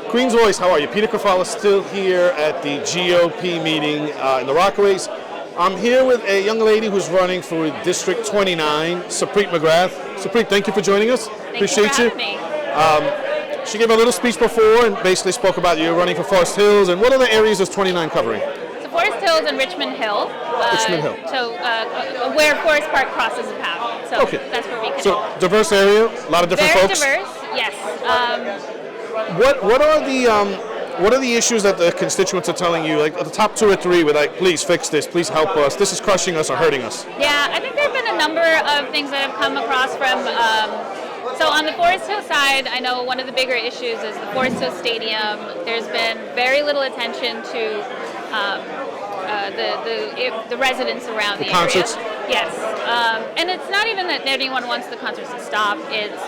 Queen's Voice, how are you? Peter Kefalas still here at the GOP meeting in the Rockaways. I'm here with a young lady who's running for District 29, Supreet McGrath. Supreet, thank you for joining us. Appreciate you. She gave a little speech before and basically spoke about you running for Forest Hills. And what other areas is 29 covering? So Forest Hills and Richmond Hill. Richmond Hill. So where Forest Park crosses the path. So that's where we can. So diverse area, a lot of different folks. Very diverse, yes. What are the issues that the constituents are telling you? Like the top 2 or 3, with like, please fix this, please help us. This is crushing us or hurting us. Yeah, I think there have been a number of things that have come across from. So on the Forest Hill side, I know one of the bigger issues is the Forest Hill Stadium. There's been very little attention to the residents around the concerts. area. Yes, and it's not even that anyone wants the concerts to stop. It's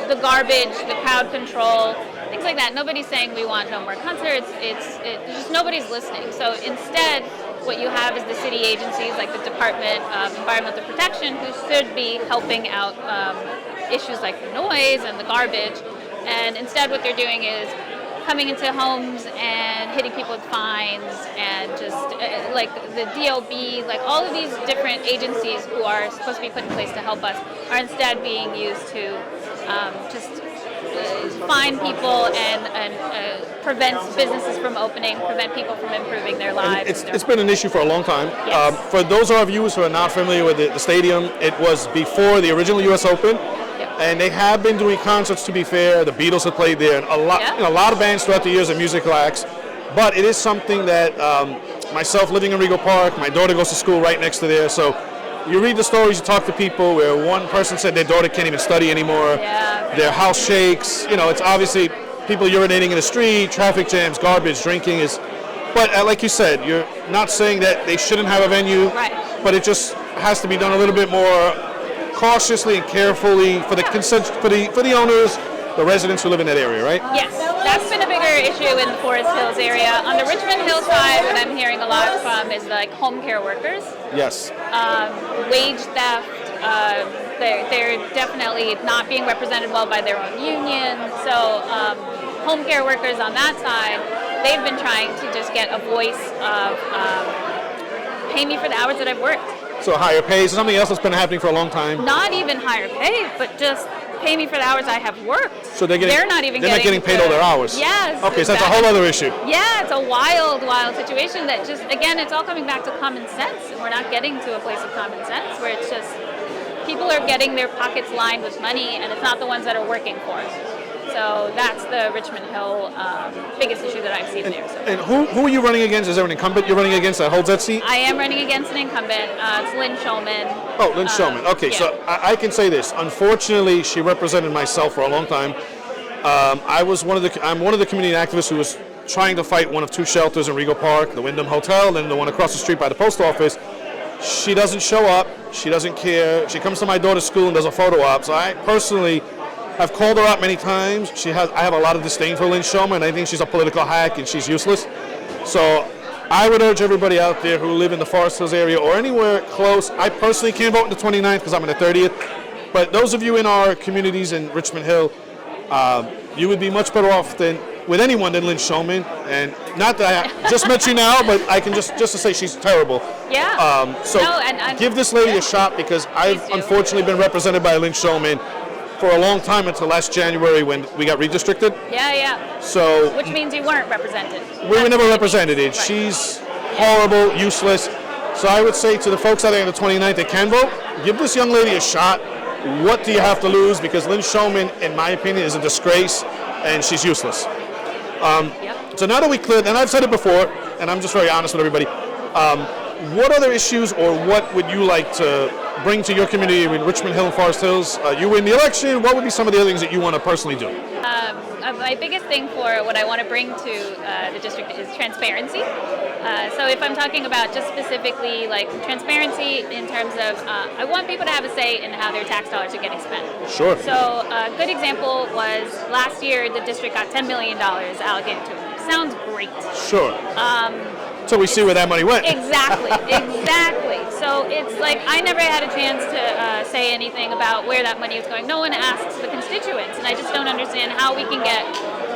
the garbage, the crowd control, things like that. Nobody's saying we want no more concerts. It's just nobody's listening. So instead, what you have is the city agencies like the Department of Environmental Protection, who should be helping out issues like the noise and the garbage. And instead, what they're doing is coming into homes and hitting people with fines, and just like the DOB, like all of these different agencies who are supposed to be put in place to help us are instead being used to just fine people and prevent businesses from opening, prevent people from improving their lives. It's been an issue for a long time. Yes. For those of you who are not familiar with the stadium, it was before the original U.S. Open. And they have been doing concerts, to be fair. The Beatles have played there, and a lot of bands throughout the years and musical acts. But it is something that myself living in Regal Park, my daughter goes to school right next to there. So you read the stories, you talk to people where one person said their daughter can't even study anymore. Yeah. Their house shakes. You know, it's obviously people urinating in the street, traffic jams, garbage, drinking is. But like you said, you're not saying that they shouldn't have a venue. Right. But it just has to be done a little bit more cautiously and carefully for the for the owners, the residents who live in that area, right? Yes, that's been a bigger issue in the Forest Hills area. On the Richmond Hill side, what I'm hearing a lot from is like home care workers. Yes. Wage theft. They're definitely not being represented well by their own union. So home care workers on that side, they've been trying to just get a voice of pay me for the hours that I've worked. So higher pay, so something else that's been happening for a long time. Not even higher pay, but just pay me for the hours I have worked. So they're not getting paid all their hours. Yes. Okay, so that's a whole other issue. Yeah, it's a wild situation that just, again, it's all coming back to common sense, and we're not getting to a place of common sense where it's just people are getting their pockets lined with money, and it's not the ones that are working for it. So that's the Richmond Hill biggest issue that I've seen there. So. And who are you running against? Is there an incumbent you're running against that holds that seat? I am running against an incumbent. It's Lynn Shulman. Oh, Lynn Shulman. Okay, yeah. So I can say this. Unfortunately, she represented myself for a long time. I'm one of the community activists who was trying to fight one of 2 shelters in Regal Park, the Wyndham Hotel, and the one across the street by the post office. She doesn't show up. She doesn't care. She comes to my daughter's school and does a photo op. So I personally I've called her out many times. I have a lot of disdain for Lynn Shulman. I think she's a political hack and she's useless. So I would urge everybody out there who live in the Forest Hills area or anywhere close. I personally can't vote in the 29th because I'm in the 30th. But those of you in our communities in Richmond Hill, you would be much better off with anyone than Lynn Shulman. And not that I just met you now, but I can just to say she's terrible. Yeah. Give this lady a shot, because I've unfortunately been represented by Lynn Shulman for a long time until last January when we got redistricted. Yeah. So, which means you weren't represented. We were never represented. Right. She's horrible, useless. So I would say to the folks out there on the 29th that can vote, give this young lady a shot. What do you have to lose? Because Lynn Shulman, in my opinion, is a disgrace, and she's useless. So now that we cleared, and I've said it before, and I'm just very honest with everybody, what other issues or what would you like to bring to your community in Richmond Hill and Forest Hills? You win the election, what would be some of the other things that you want to personally do? My biggest thing for what I want to bring to the district is transparency. So if I'm talking about just specifically like transparency in terms of, I want people to have a say in how their tax dollars are getting spent. Sure. So a good example was last year the district got $10 million allocated to it. Sounds great. Sure. So we see where that money went. Exactly. So it's like I never had a chance to say anything about where that money was going. No one asks the constituents, and I just don't understand how we can get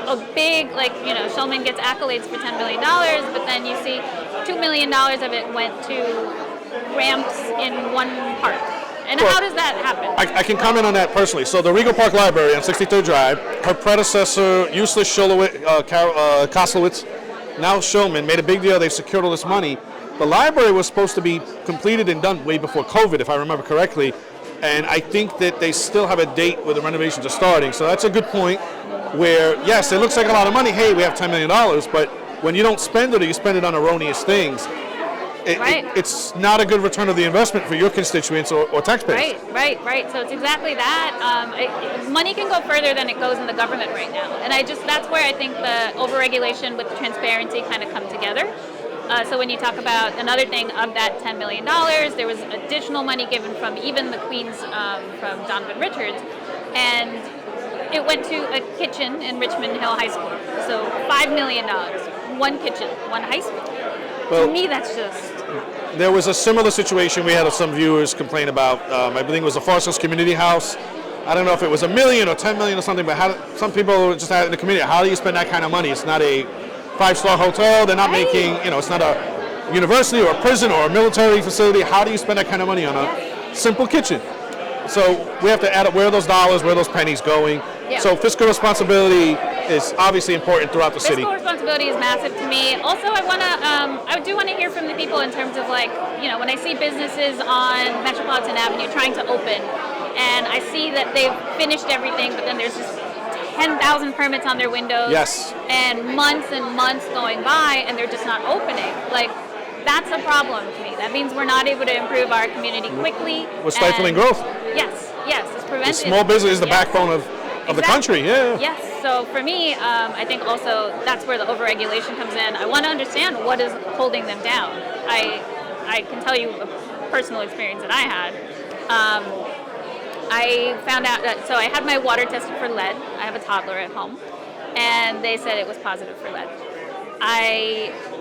a big, like, Shulman gets accolades for $10 million, but then you see $2 million of it went to ramps in one park. And how does that happen? I can comment on that personally. So the Regal Park Library on 63rd Drive, her predecessor, useless Koslowitz, now Shulman, made a big deal. They secured all this money. The library was supposed to be completed and done way before COVID, if I remember correctly. And I think that they still have a date where the renovations are starting. So that's a good point where, yes, it looks like a lot of money. Hey, we have $10 million. But when you don't spend it or you spend it on erroneous things, it's not a good return of the investment for your constituents or taxpayers. Right. So it's exactly that. Money can go further than it goes in the government right now. And that's where I think the overregulation with transparency kind of come together. So when you talk about another thing of that $10 million, there was additional money given from even the Queens, from Donovan Richards, and it went to a kitchen in Richmond Hill High School. So $5 million, one kitchen, one high school. Well, to me, that's just... There was a similar situation we had some viewers complain about. I believe it was a Forest Hills Community House. I don't know if it was $1 million or $10 million or something, but some people just had in the community, how do you spend that kind of money? It's not a 5-star hotel. They're not making, it's not a university or a prison or a military facility. How do you spend that kind of money on a simple kitchen? So we have to add up where are those dollars, where are those pennies going. Yeah. So fiscal responsibility is obviously important throughout the city. Fiscal responsibility is massive to me. Also, I do want to hear from the people in terms of when I see businesses on Metropolitan Avenue trying to open, and I see that they've finished everything, but then there's just 10,000 permits on their windows. Yes. And months going by, and they're just not opening. That's a problem to me. That means we're not able to improve our community quickly. We're stifling growth. Yes, it's preventive. The small business is the backbone of the country, yeah. Yes, so for me, I think also that's where the overregulation comes in. I want to understand what is holding them down. I can tell you a personal experience that I had. I found out that, so I had my water tested for lead. I have a toddler at home, and they said it was positive for lead.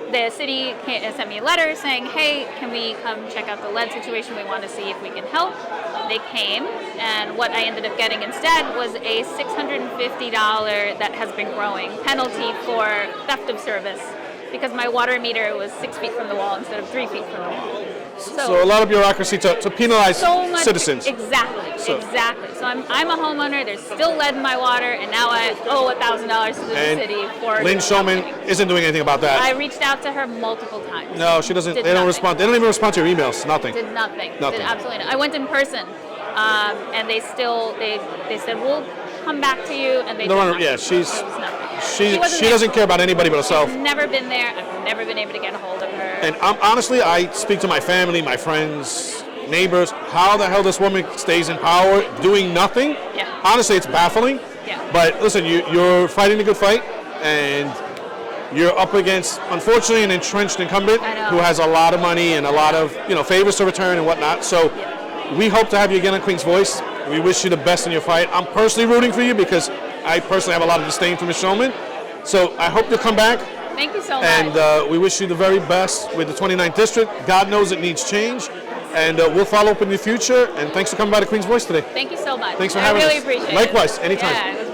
The city sent me a letter saying, hey, can we come check out the lead situation? We want to see if we can help. They came, and what I ended up getting instead was a $650 that has been growing penalty for theft of service, because my water meter was 6 feet from the wall instead of 3 feet from the wall. So a lot of bureaucracy to penalize citizens. Exactly. So I'm a homeowner. There's still lead in my water, and now I owe $1,000 to the city for. Lynn Shulman isn't doing anything about that. I reached out to her multiple times. No, she doesn't. They don't respond. They don't even respond to your emails. Nothing. Did nothing. Did absolutely nothing. I went in person, and they said we'll come back to you, and they. She doesn't care about anybody but herself. I've never been there. I've never been able to get a hold of her. And honestly, I speak to my family, my friends, neighbors. How the hell this woman stays in power doing nothing? Yeah. Honestly, it's baffling. Yeah. But listen, you're fighting a good fight, and you're up against, unfortunately, an entrenched incumbent who has a lot of money and a lot of favors to return and whatnot. So we hope to have you again on Queen's Voice. We wish you the best in your fight. I'm personally rooting for you because I personally have a lot of disdain for Ms. Shulman. So I hope you'll come back. Thank you so much. And we wish you the very best with the 29th District. God knows it needs change. And we'll follow up in the future. And thanks for coming by to Queen's Voice today. Thank you so much. Thanks for having us. I really appreciate it. Likewise, anytime. Yeah,